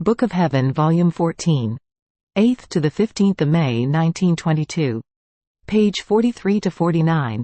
Book of Heaven, Volume 14. 8th to the 15th of May 1922. Page 43–49.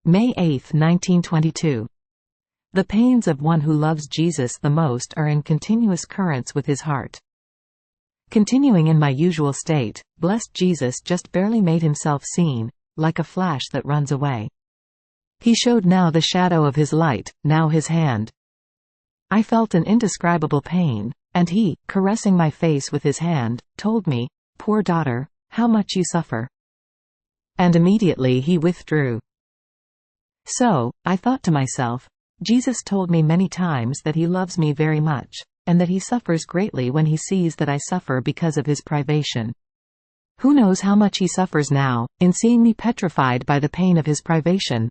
May 8, 1922. The pains of one who loves Jesus the most are in continuous currents with his heart. Continuing in my usual state, blessed Jesus just barely made himself seen, like a flash that runs away. He showed now the shadow of his light, now his hand. I felt an indescribable pain, and he, caressing my face with his hand, told me, "Poor daughter, how much you suffer." And immediately he withdrew. So, I thought to myself, Jesus told me many times that he loves me very much, and that he suffers greatly when he sees that I suffer because of his privation. Who knows how much he suffers now, in seeing me petrified by the pain of his privation?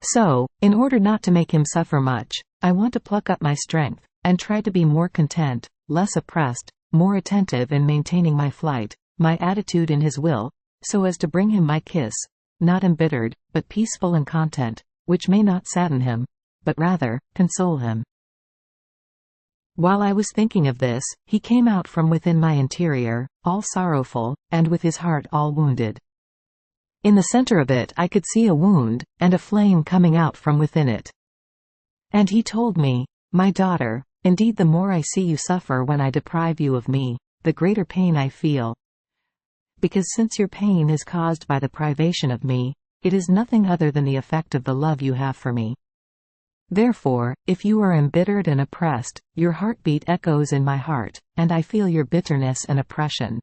So, in order not to make him suffer much, I want to pluck up my strength, and try to be more content, less oppressed, more attentive in maintaining my flight, my attitude in his will, so as to bring him my kiss, not embittered, but peaceful and content, which may not sadden him, but rather, console him. While I was thinking of this, he came out from within my interior, all sorrowful, and with his heart all wounded. In the center of it I could see a wound, and a flame coming out from within it. And he told me, "My daughter, indeed the more I see you suffer when I deprive you of me, the greater pain I feel. Because since your pain is caused by the privation of me, it is nothing other than the effect of the love you have for me. Therefore, if you are embittered and oppressed, your heartbeat echoes in my heart, and I feel your bitterness and oppression.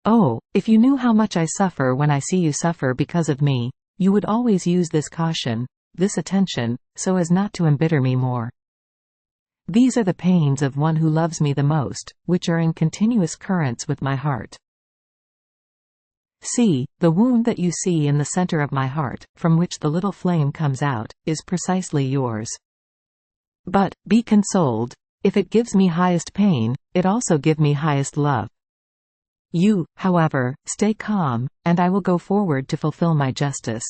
Oh, if you knew how much I suffer when I see you suffer because of me, you would always use this caution, this attention, so as not to embitter me more. These are the pains of one who loves me the most, which are in continuous currents with my heart. See, the wound that you see in the center of my heart, from which the little flame comes out, is precisely yours. But, be consoled, if it gives me highest pain, it also give me highest love. You, however, stay calm, and I will go forward to fulfill my justice.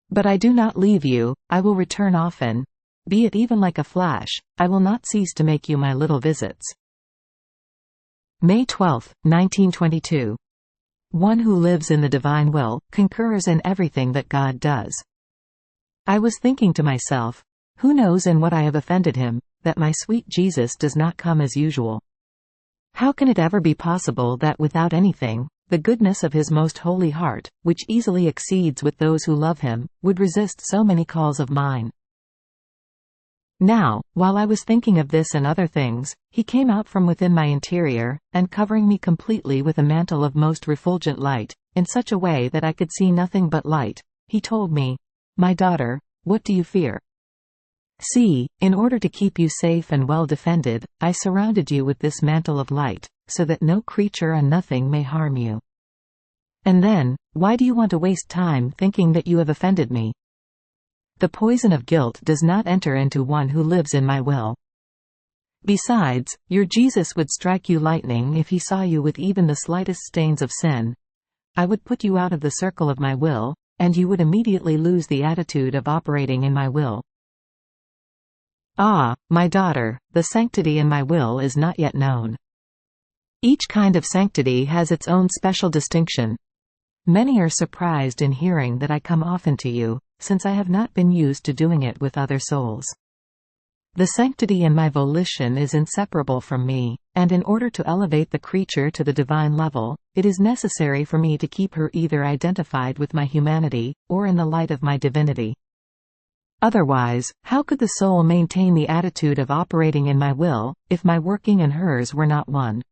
But I do not leave you, I will return often. Be it even like a flash, I will not cease to make you my little visits." May 12, 1922. One who lives in the divine will, concurs in everything that God does. I was thinking to myself, who knows in what I have offended him, that my sweet Jesus does not come as usual? How can it ever be possible that without anything, the goodness of his most holy heart, which easily exceeds with those who love him, would resist so many calls of mine? Now, while I was thinking of this and other things, he came out from within my interior, and covering me completely with a mantle of most refulgent light, in such a way that I could see nothing but light, he told me, "My daughter, what do you fear? See, in order to keep you safe and well defended, I surrounded you with this mantle of light, so that no creature and nothing may harm you. And then, why do you want to waste time thinking that you have offended me? The poison of guilt does not enter into one who lives in my will. Besides, your Jesus would strike you lightning if he saw you with even the slightest stains of sin. I would put you out of the circle of my will, and you would immediately lose the attitude of operating in my will. Ah, my daughter, the sanctity in my will is not yet known. Each kind of sanctity has its own special distinction. Many are surprised in hearing that I come often to you, since I have not been used to doing it with other souls. The sanctity in my volition is inseparable from me, and in order to elevate the creature to the divine level, it is necessary for me to keep her either identified with my humanity, or in the light of my divinity. Otherwise, how could the soul maintain the attitude of operating in my will, if my working and hers were not one?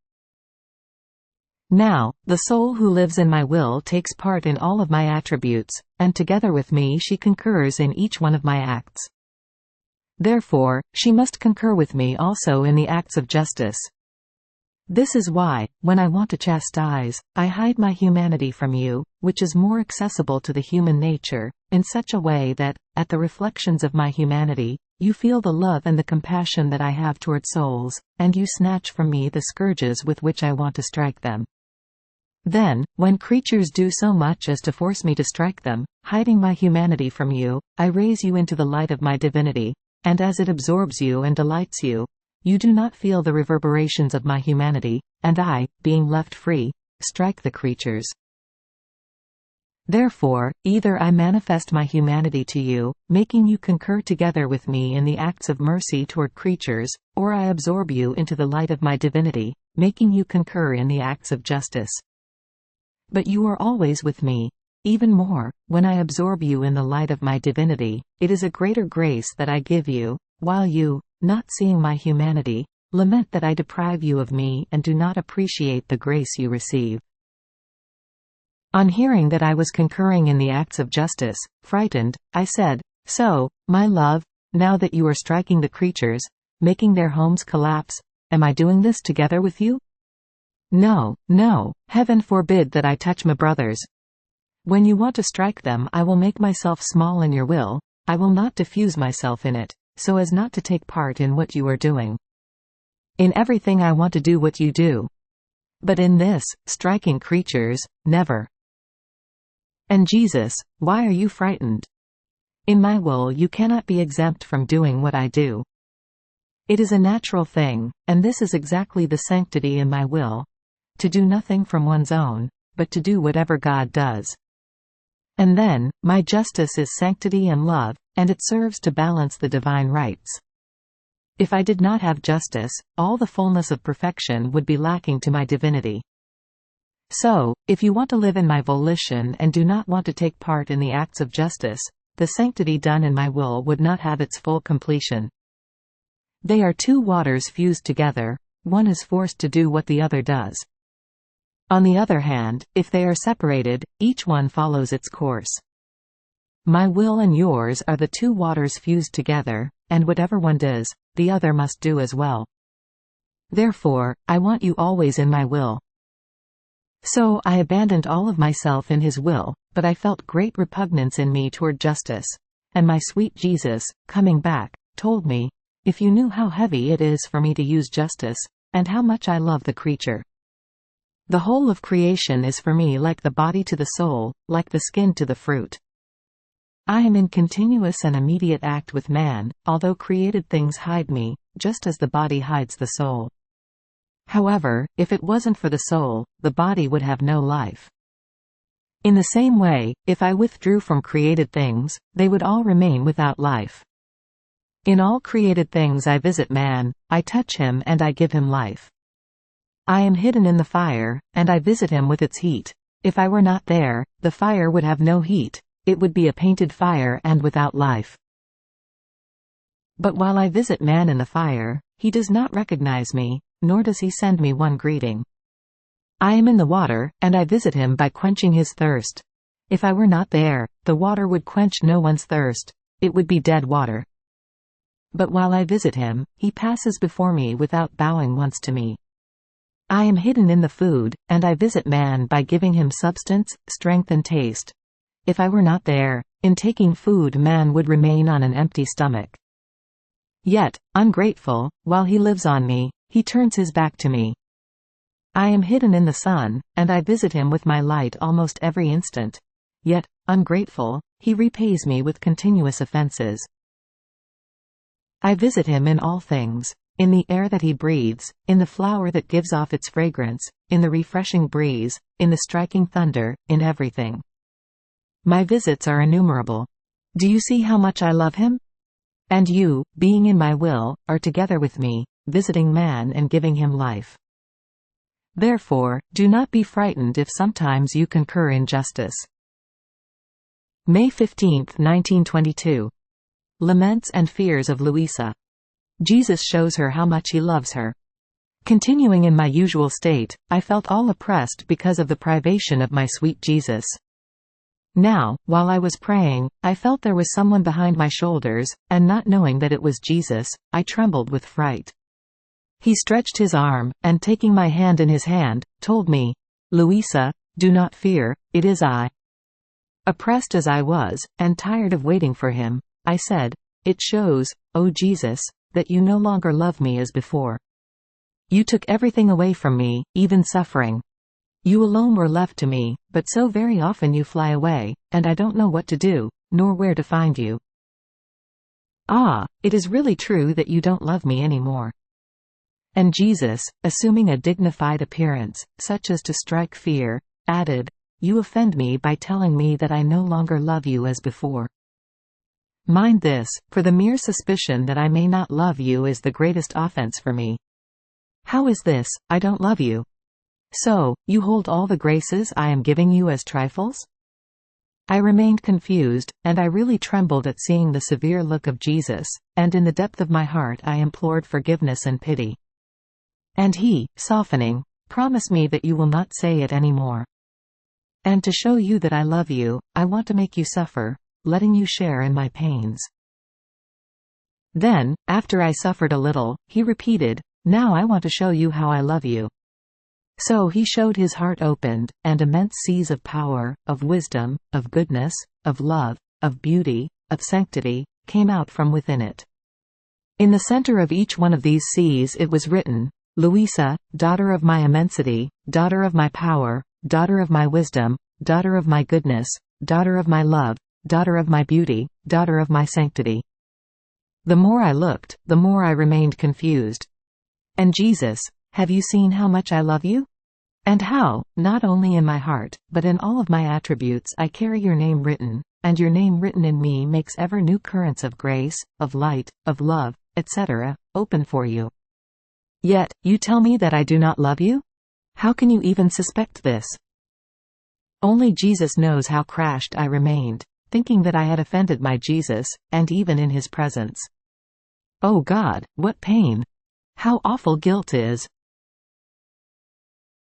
Now, the soul who lives in my will takes part in all of my attributes, and together with me she concurs in each one of my acts. Therefore, she must concur with me also in the acts of justice. This is why, when I want to chastise, I hide my humanity from you, which is more accessible to the human nature, in such a way that, at the reflections of my humanity, you feel the love and the compassion that I have toward souls, and you snatch from me the scourges with which I want to strike them. Then, when creatures do so much as to force me to strike them, hiding my humanity from you, I raise you into the light of my divinity, and as it absorbs you and delights you, You do not feel the reverberations of my humanity, and I, being left free, strike the creatures. Therefore, either I manifest my humanity to you, making you concur together with me in the acts of mercy toward creatures, or I absorb you into the light of my divinity, making you concur in the acts of justice. But you are always with me. Even more, when I absorb you in the light of my divinity, it is a greater grace that I give you, while you, not seeing my humanity, lament that I deprive you of me and do not appreciate the grace you receive. On hearing that I was concurring in the acts of justice, frightened, I said, "So, my love, now that you are striking the creatures, making their homes collapse, am I doing this together with you? No, no, heaven forbid that I touch my brothers. When you want to strike them, I will make myself small in your will, I will not diffuse myself in it, so as not to take part in what you are doing. In everything I want to do what you do. But in this, striking creatures, never. And Jesus, why are you frightened? In my will you cannot be exempt from doing what I do. It is a natural thing, and this is exactly the sanctity in my will, to do nothing from one's own, but to do whatever God does. And then, my justice is sanctity and love, and it serves to balance the divine rights. If I did not have justice, all the fullness of perfection would be lacking to my divinity. So, if you want to live in my volition and do not want to take part in the acts of justice, the sanctity done in my will would not have its full completion. They are two waters fused together, one is forced to do what the other does. On the other hand, if they are separated, each one follows its course. My will and yours are the two waters fused together, and whatever one does, the other must do as well. Therefore, I want you always in my will. So I abandoned all of myself in his will, but I felt great repugnance in me toward justice. And my sweet Jesus, coming back, told me, "If you knew how heavy it is for me to use justice, and how much I love the creature. The whole of creation is for me like the body to the soul, like the skin to the fruit. I am in continuous and immediate act with man, although created things hide me, just as the body hides the soul. However, if it wasn't for the soul, the body would have no life. In the same way, if I withdrew from created things, they would all remain without life. In all created things I visit man, I touch him and I give him life. I am hidden in the fire, and I visit him with its heat. If I were not there, the fire would have no heat, it would be a painted fire and without life. But while I visit man in the fire, he does not recognize me, nor does he send me one greeting. I am in the water, and I visit him by quenching his thirst. If I were not there, the water would quench no one's thirst, it would be dead water. But while I visit him, he passes before me without bowing once to me. I am hidden in the food, and I visit man by giving him substance, strength and taste. If I were not there, in taking food man would remain on an empty stomach. Yet, ungrateful, while he lives on me, he turns his back to me. I am hidden in the sun, and I visit him with my light almost every instant. Yet, ungrateful, he repays me with continuous offenses. I visit him in all things. In the air that he breathes, in the flower that gives off its fragrance, in the refreshing breeze, in the striking thunder, in everything. My visits are innumerable. Do you see how much I love him? And you, being in my will, are together with me, visiting man and giving him life. Therefore, do not be frightened if sometimes you concur in justice." May 15, 1922. Laments and Fears of Luisa. Jesus shows her how much he loves her. Continuing in my usual state, I felt all oppressed because of the privation of my sweet Jesus. Now, while I was praying, I felt there was someone behind my shoulders, and not knowing that it was Jesus, I trembled with fright. He stretched his arm, and taking my hand in his hand, told me, "Luisa, do not fear, it is I." Oppressed as I was, and tired of waiting for him, I said, "It shows, O Jesus, that you no longer love me as before. You took everything away from me, even suffering. You alone were left to me, but so very often you fly away, and I don't know what to do, nor where to find you. Ah, it is really true that you don't love me anymore. And Jesus, assuming a dignified appearance, such as to strike fear, added, "You offend me by telling me that I no longer love you as before. Mind this, for the mere suspicion that I may not love you is the greatest offense for me." "How is this, I don't love you? So, you hold all the graces I am giving you as trifles?" I remained confused, and I really trembled at seeing the severe look of Jesus, and in the depth of my heart I implored forgiveness and pity. And he, softening, "Promise me that you will not say it any more. And to show you that I love you, I want to make you suffer, letting you share in my pains." Then, after I suffered a little, he repeated, "Now I want to show you how I love you." So he showed his heart opened, and immense seas of power, of wisdom, of goodness, of love, of beauty, of sanctity, came out from within it. In the center of each one of these seas it was written, "Luisa, daughter of my immensity, daughter of my power, daughter of my wisdom, daughter of my goodness, daughter of my love, daughter of my beauty, daughter of my sanctity." The more I looked, the more I remained confused. "And Jesus, have you seen how much I love you? And how, not only in my heart, but in all of my attributes I carry your name written, and your name written in me makes ever new currents of grace, of light, of love, etc., open for you. Yet, you tell me that I do not love you? How can you even suspect this?" Only Jesus knows how crushed I remained, thinking that I had offended my Jesus, and even in his presence. Oh God, what pain! How awful guilt is!